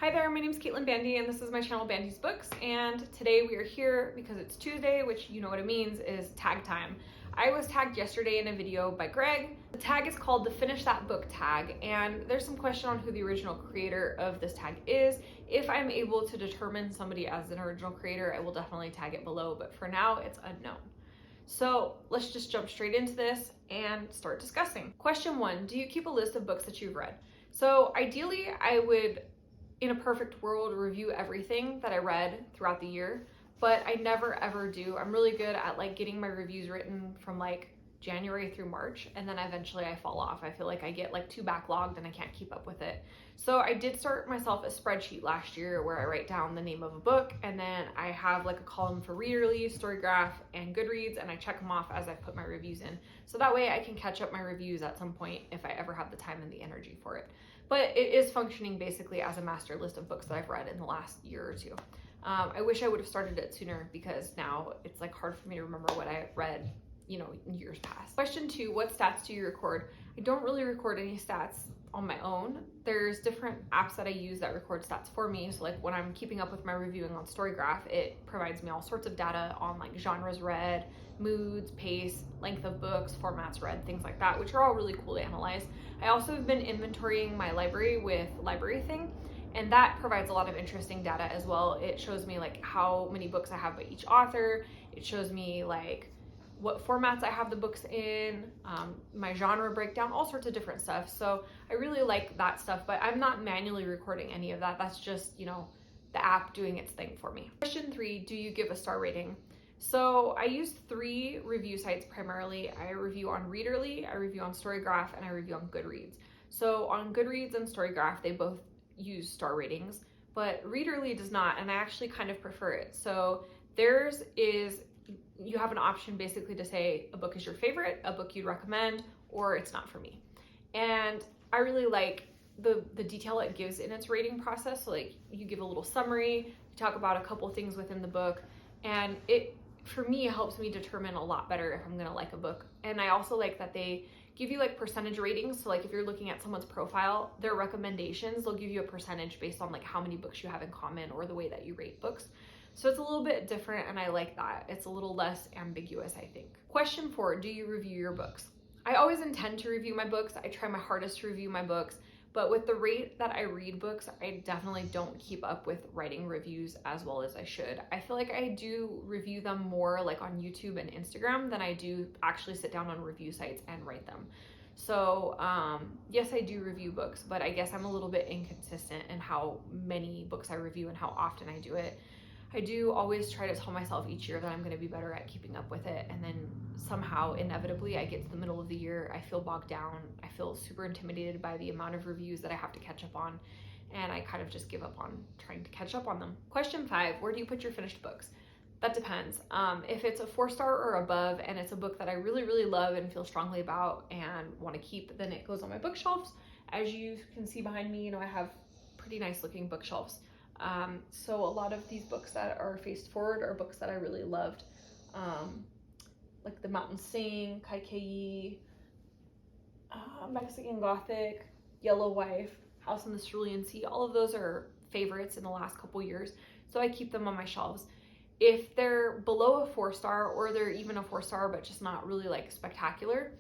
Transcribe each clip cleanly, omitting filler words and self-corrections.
Hi there, my name is Caitlin Bandy and this is my channel BandysBooks, and today we are here because it's Tuesday, which you know what it means is tag time. I was tagged yesterday in a video by Greg. The tag is called the Finish That Book tag, and there's some question on who the original creator of this tag is. If I'm able to determine somebody as an original creator, I will definitely tag it below, but for now it's unknown. So let's just jump straight into this and start discussing. Question 1, do you keep a list of books that you've read? So ideally I would, in a perfect world, review everything that I read throughout the year, but I never ever do. I'm really good at like getting my reviews written from like January through March, and then eventually I fall off. I feel like I get like too backlogged and I can't keep up with it. So I did start myself a spreadsheet last year where I write down the name of a book, and then I have like a column for Readerly, Storygraph, and Goodreads, and I check them off as I put my reviews in. So that way I can catch up my reviews at some point if I ever have the time and the energy for it. But it is functioning basically as a master list of books that I've read in the last year or two. I wish I would have started it sooner because now it's like hard for me to remember what I read, in years past. Question 2, what stats do you record? I don't really record any stats on my own. There's different apps that I use that record stats for me. So like when I'm keeping up with my reviewing on Storygraph, it provides me all sorts of data on like genres read, moods, pace, length of books, formats read, things like that, which are all really cool to analyze. I also have been inventorying my library with Library Thing, and that provides a lot of interesting data as well. It shows me like how many books I have by each author. It shows me like what formats I have the books in, my genre breakdown, all sorts of different stuff. So I really like that stuff, but I'm not manually recording any of that. That's just, the app doing its thing for me. Question 3, do you give a star rating? So I use 3 review sites primarily. I review on Readerly, I review on Storygraph, and I review on Goodreads. So on Goodreads and Storygraph, they both use star ratings, but Readerly does not, and I actually kind of prefer it. So theirs is, you have an option basically to say a book is your favorite, a book you'd recommend, or it's not for me. And I really like the detail it gives in its rating process. So like you give a little summary, you talk about a couple things within the book, and it, for me, helps me determine a lot better if I'm gonna like a book. And I also like that they give you like percentage ratings. So like if you're looking at someone's profile, their recommendations, they'll give you a percentage based on like how many books you have in common or the way that you rate books. So it's a little bit different, and I like that. It's a little less ambiguous, I think. Question 4, do you review your books? I always intend to review my books. I try my hardest to review my books, but with the rate that I read books, I definitely don't keep up with writing reviews as well as I should. I feel like I do review them more like on YouTube and Instagram than I do actually sit down on review sites and write them. So yes, I do review books, but I guess I'm a little bit inconsistent in how many books I review and how often I do it. I do always try to tell myself each year that I'm going to be better at keeping up with it, and then somehow inevitably I get to the middle of the year, I feel bogged down, I feel super intimidated by the amount of reviews that I have to catch up on, and I kind of just give up on trying to catch up on them. Question 5, where do you put your finished books? That depends. If it's a 4-star or above and it's a book that I really, really love and feel strongly about and want to keep, then it goes on my bookshelves. As you can see behind me, I have pretty nice looking bookshelves. So a lot of these books that are faced forward are books that I really loved, like The Mountains Sing, Kaikeyi, Mexican Gothic, Yellow Wife, House in the Cerulean Sea. All of those are favorites in the last couple years, so I keep them on my shelves. If they're below a 4-star, or they're even a 4-star but just not really like spectacular,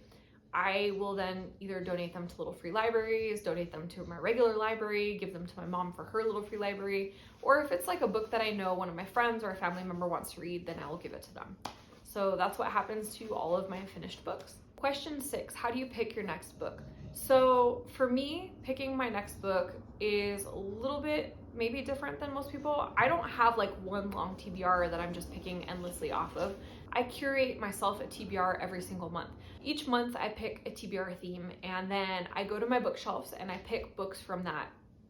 I will then either donate them to little free libraries, donate them to my regular library, give them to my mom for her little free library, or if it's like a book that I know one of my friends or a family member wants to read, then I will give it to them. So that's what happens to all of my finished books. Question 6, how do you pick your next book? So for me, picking my next book is a little bit maybe different than most people. I don't have like one long TBR that I'm just picking endlessly off of. I curate myself a TBR every single month. Each month I pick a TBR theme, and then I go to my bookshelves and I pick books from that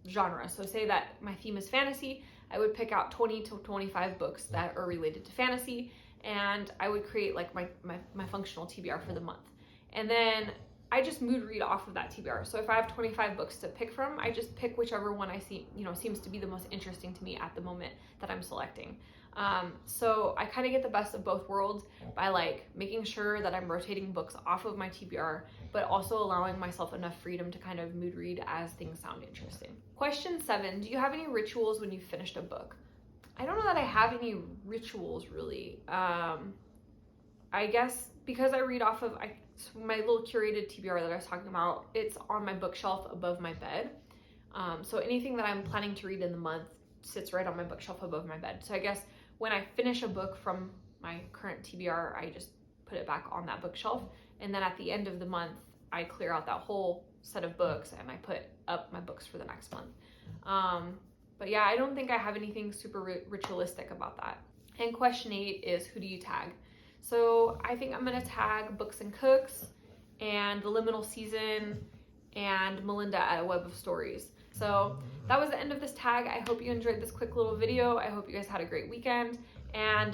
genre. So say that my theme is fantasy, I would pick out 20 to 25 books that are related to fantasy, and I would create like my functional TBR for the month. And then I just mood read off of that TBR. So if I have 25 books to pick from, I just pick whichever one I see, seems to be the most interesting to me at the moment that I'm selecting. So I kind of get the best of both worlds by like making sure that I'm rotating books off of my TBR, but also allowing myself enough freedom to kind of mood read as things sound interesting. Question 7, do you have any rituals when you've finished a book? I don't know that I have any rituals really. I guess because I read off of my little curated TBR that I was talking about, it's on my bookshelf above my bed. So anything that I'm planning to read in the month sits right on my bookshelf above my bed. So I guess when I finish a book from my current TBR, I just put it back on that bookshelf. And then at the end of the month, I clear out that whole set of books and I put up my books for the next month. But yeah, I don't think I have anything super ritualistic about that. And question 8 is, who do you tag? So I think I'm gonna tag Books and Cooks and The Liminal Season and Melinda at A Web of Stories. So that was the end of this tag. I hope you enjoyed this quick little video. I hope you guys had a great weekend. And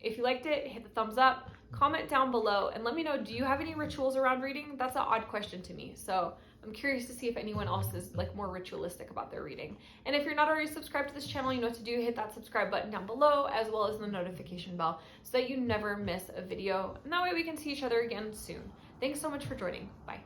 if you liked it, hit the thumbs up, comment down below, and let me know, do you have any rituals around reading? That's an odd question to me. So I'm curious to see if anyone else is like more ritualistic about their reading. And if you're not already subscribed to this channel, you know what to do. Hit that subscribe button down below, as well as the notification bell, so that you never miss a video. And that way we can see each other again soon. Thanks so much for joining. Bye.